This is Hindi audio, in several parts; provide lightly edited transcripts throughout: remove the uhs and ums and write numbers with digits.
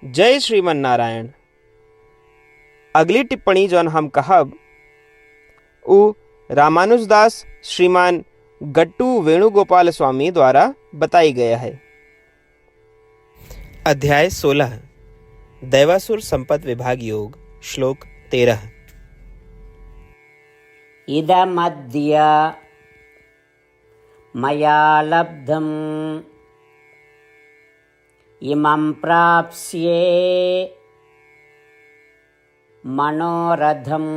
जय श्रीमन नारायण। अगली टिप्पणी जौन हम कहब उ रामानुजदास श्रीमान गट्टू वेणुगोपाल स्वामी द्वारा बताई गया है। अध्याय 16 दैवासुर संपत विभाग योग श्लोक 13। इदमद्य मया लब्धम् इमं प्राप्स्ये मनोरथम्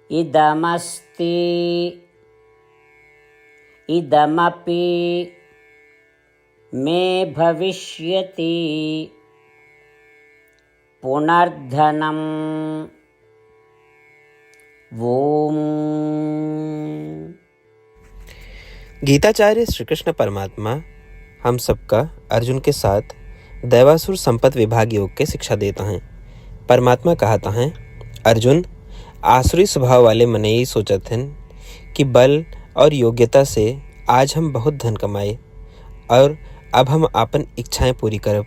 इदमस्ति इदमपि मे भविष्यति पुनर्धनम् ओम। गीताचार्य श्री कृष्ण परमात्मा हम सबका अर्जुन के साथ दैवासुर संपत विभाग योग के शिक्षा देता है। परमात्मा कहता है, अर्जुन, आसुरी स्वभाव वाले मने ही सोचत हैं कि बल और योग्यता से आज हम बहुत धन कमाए और अब हम आपन इच्छाएं पूरी करब।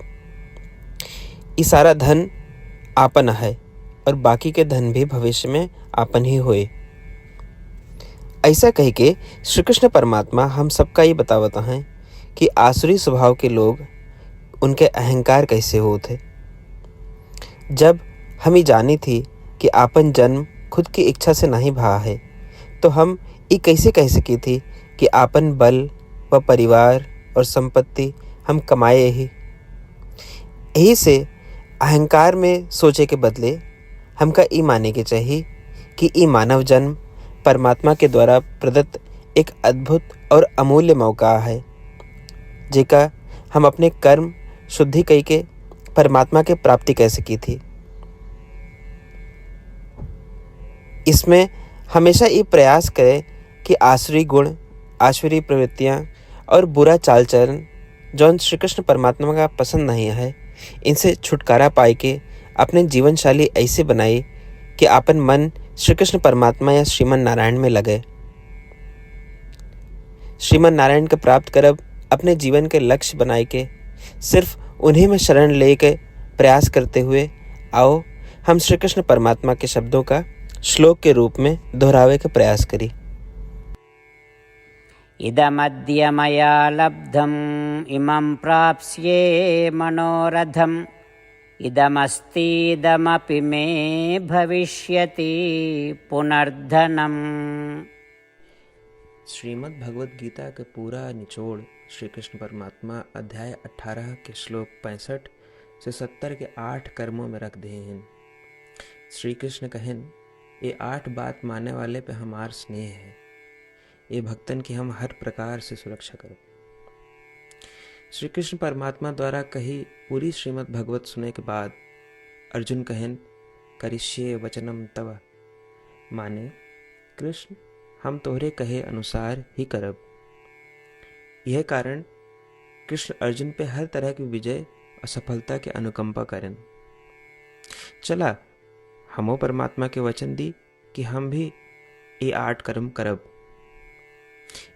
ये सारा धन आपन है और बाकी के धन भी भविष्य में आपन ही होए। ऐसा कह के श्री कृष्ण परमात्मा हम सबका ये बतावता है कि आसुरी स्वभाव के लोग उनके अहंकार कैसे होते। जब हम ही जानी थी कि आपन जन्म खुद की इच्छा से नहीं भा है, तो हम ये कैसे कह सकी थी कि आपन बल व परिवार और संपत्ति हम कमाए ही। यही से अहंकार में सोचे के बदले हमका ई माने के चाहिए कि ई मानव जन्म परमात्मा के द्वारा प्रदत्त एक अद्भुत और अमूल्य मौका है, जेका हम अपने कर्म शुद्धि कई के परमात्मा के प्राप्ति कह सकी थी। इसमें हमेशा ये प्रयास करें कि आसुरी गुण, आसुरी प्रवृत्तियाँ और बुरा चाल चलन जौन श्री कृष्ण परमात्मा का पसंद नहीं है, इनसे छुटकारा पाए के अपने जीवन शैली ऐसे बनाए कि आपन मन श्री कृष्ण परमात्मा या श्रीमन नारायण में लगे। श्रीमन नारायण के प्राप्त करब अपने जीवन के लक्ष्य बनाए के सिर्फ उन्हीं में शरण ले के प्रयास करते हुए आओ हम श्री कृष्ण परमात्मा के शब्दों का श्लोक के रूप में दोहरावे का प्रयास करी। इदमद्य मया लब्धम् इमं प्राप्स्ये मनोरथम् इदमस्ति इदमपि मे भविष्यति पुनर्धनम्। श्रीमद् भगवद गीता के पूरा निचोड़ श्री कृष्ण परमात्मा अध्याय 18 के श्लोक 65 से 70 के 8 कर्मों में रख दिए हैं। श्री कृष्ण कहन, ये 8 बात मानने वाले पे हमार स्नेह है, ये भक्तन की हम हर प्रकार से सुरक्षा करो। श्री कृष्ण परमात्मा द्वारा कही पूरी श्रीमद् भगवत सुने के बाद अर्जुन कहन, करिष्ये वचनम तव, माने कृष्ण हम तोहरे कहे अनुसार ही करब। यह कारण कृष्ण अर्जुन पे हर तरह की विजय और सफलता के अनुकंपा करें। चला हमो परमात्मा के वचन दी कि हम भी ये 8 कर्म करब।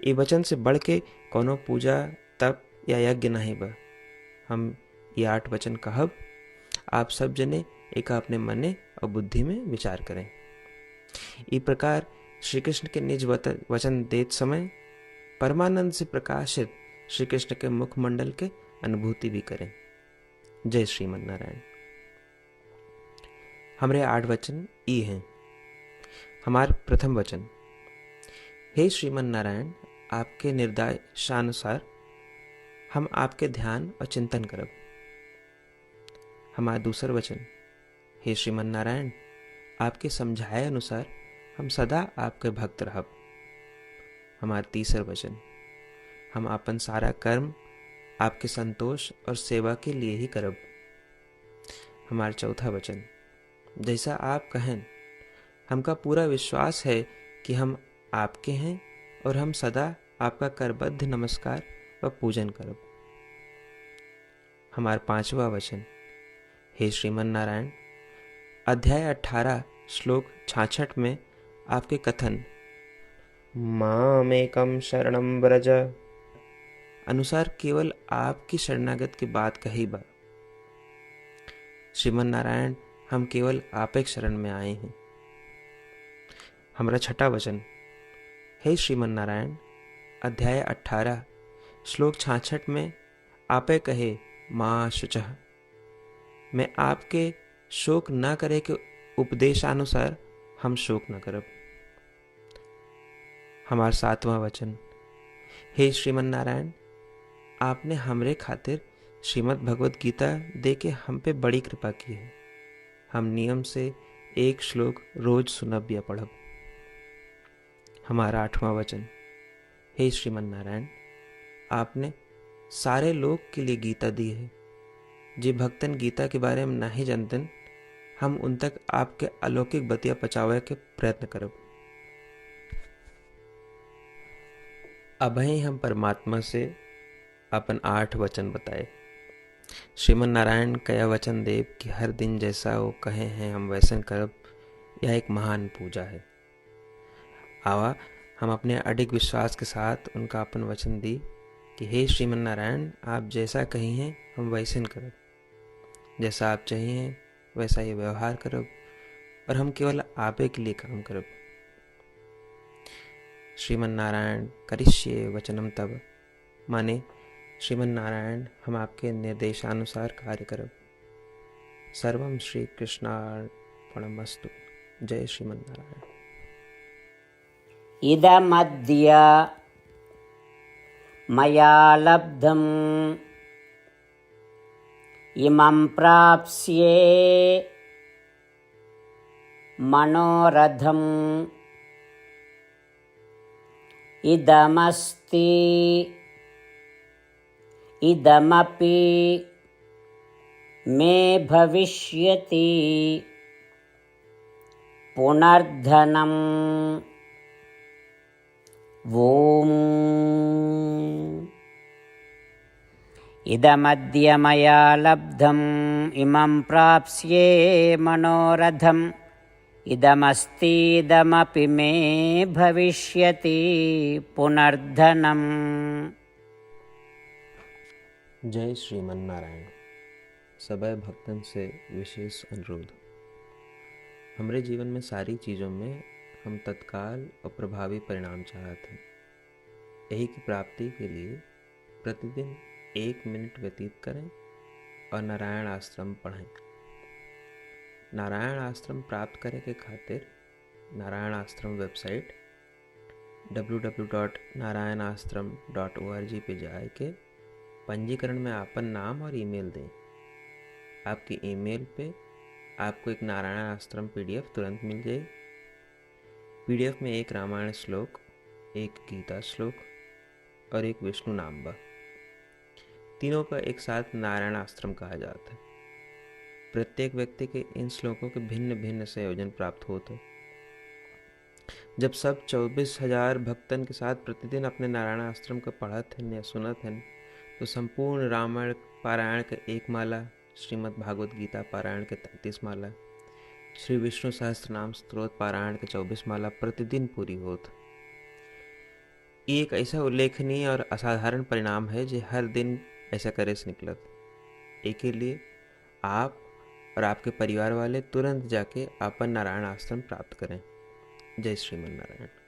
ये वचन से बढ़ के कोनो पूजा तप या यज्ञ नहीं बा। हम ये 8 वचन कहब, आप सब जने एक अपने मने और बुद्धि में विचार करें। इस प्रकार श्री कृष्ण के निज वचन देत समय परमानंद से प्रकाशित श्री कृष्ण के मुखमंडल के अनुभूति भी करें। जय श्रीमन नारायण। हमारे 8 वचन ई हैं। हमार प्रथम वचन, हे श्रीमन नारायण, आपके निर्देशानुसार हम आपके ध्यान और चिंतन करब। हमारा दूसर वचन, हे श्रीमन नारायण, आपके समझाए अनुसार हम सदा आपके भक्त रहब। हमारा तीसर वचन, हम अपन सारा कर्म आपके संतोष और सेवा के लिए ही करब। हमारा चौथा वचन, जैसा आप कहें हमका पूरा विश्वास है कि हम आपके हैं और हम सदा आपका करबद्ध नमस्कार व पूजन करब। हमारा पांचवा वचन, हे श्रीमन नारायण, अध्याय 18 श्लोक 66 में आपके कथन मामेकं शरणं व्रज, अनुसार केवल आपकी शरणागत की बात कही बा। श्रीमन नारायण, हम केवल आपे शरण में आए हैं। हमारा छठा वचन। हे श्रीमन नारायण, अध्याय 18 श्लोक 66 में आपे कहे माँ शुचः, मैं आपके शोक न करे के उपदेशानुसार हम शोक न करब। हमार 7वां वचन। हे श्रीमन नारायण, आपने हमरे खातिर श्रीमद् भगवत गीता दे के हम पे बड़ी कृपा की है। हम नियम से एक श्लोक रोज सुनब या पढ़ब। हमारा 8वां वचन। हे श्रीमन नारायण, आपने सारे लोग के लिए गीता दी है। जे भक्तन गीता के बारे में नहीं जानतन, हम उन तक आपके अलौकिक बतिया पहुंचावे के प्रयत्न करब। अभय हम परमात्मा से अपन 8 वचन बताए। श्रीमन नारायण कया वचन देव कि हर दिन जैसा वो कहे हैं हम वैसन करब, यह एक महान पूजा है। आवा हम अपने अडिग विश्वास के साथ उनका अपन वचन दी कि हे श्रीमन नारायण, आप जैसा कही हैं हम वैसन करब, जैसा आप चाहिए वैसा ही व्यवहार करब, और हम केवल आपे के लिए काम करब। श्रीमन नारायण करिष्ये वचनम तब, माने श्रीमन नारायण हम आपके निर्देशानुसार कार्य करब। सर्वम श्री कृष्णार्पणमस्तु। जय श्रीमन नारायण। इदमद्य मया लब्धम् इमं प्राप्स्ये मनोरथम् इदमस्ति इदमपि मे भविष्यति पुनर्धनम्। ॐ इदमद्य मया लब्धम् इमं प्राप्स्ये मनोरथम् इदमस्तीदमपि मे भविष्यति पुनर्धनम्। जय श्रीमन नारायण। सबै भक्तन से विशेष अनुरोध। हमरे जीवन में सारी चीज़ों में हम तत्काल और प्रभावी परिणाम चाहते हैं। यही की प्राप्ति के लिए प्रतिदिन 1 मिनट व्यतीत करें और नारायण आश्रम पढ़ें। नारायण आश्रम प्राप्त करे के खातिर नारायण आश्रम वेबसाइट www.narayanashram.org पे जाए के पंजीकरण में आपन नाम और ईमेल दें। आपकी ईमेल पे आपको एक नारायण आश्रम PDF तुरंत मिल जाए। PDF में एक रामायण श्लोक, एक गीता श्लोक और एक विष्णु नाम बा। तीनों का एक साथ नारायण आश्रम कहा जाता है। प्रत्येक व्यक्ति के इन श्लोकों के भिन्न भिन्न संयोजन प्राप्त होते। जब सब 24,000 भक्तन के साथ प्रतिदिन अपने नारायण आश्रम को पढ़त हैं या सुनत हैं, तो संपूर्ण रामायण पारायण के 1 माला, श्रीमद् भागवत गीता पारायण के 33 माला, श्री विष्णु सहस्त्रनाम स्तोत्र पारायण के 24 माला प्रतिदिन पूरी होत। ये एक ऐसा उल्लेखनीय और असाधारण परिणाम है जो हर दिन ऐसा करे से निकलत। एक के लिए आप और आपके परिवार वाले तुरंत जाके अपन नारायण आश्रम प्राप्त करें। जय श्रीमन नारायण।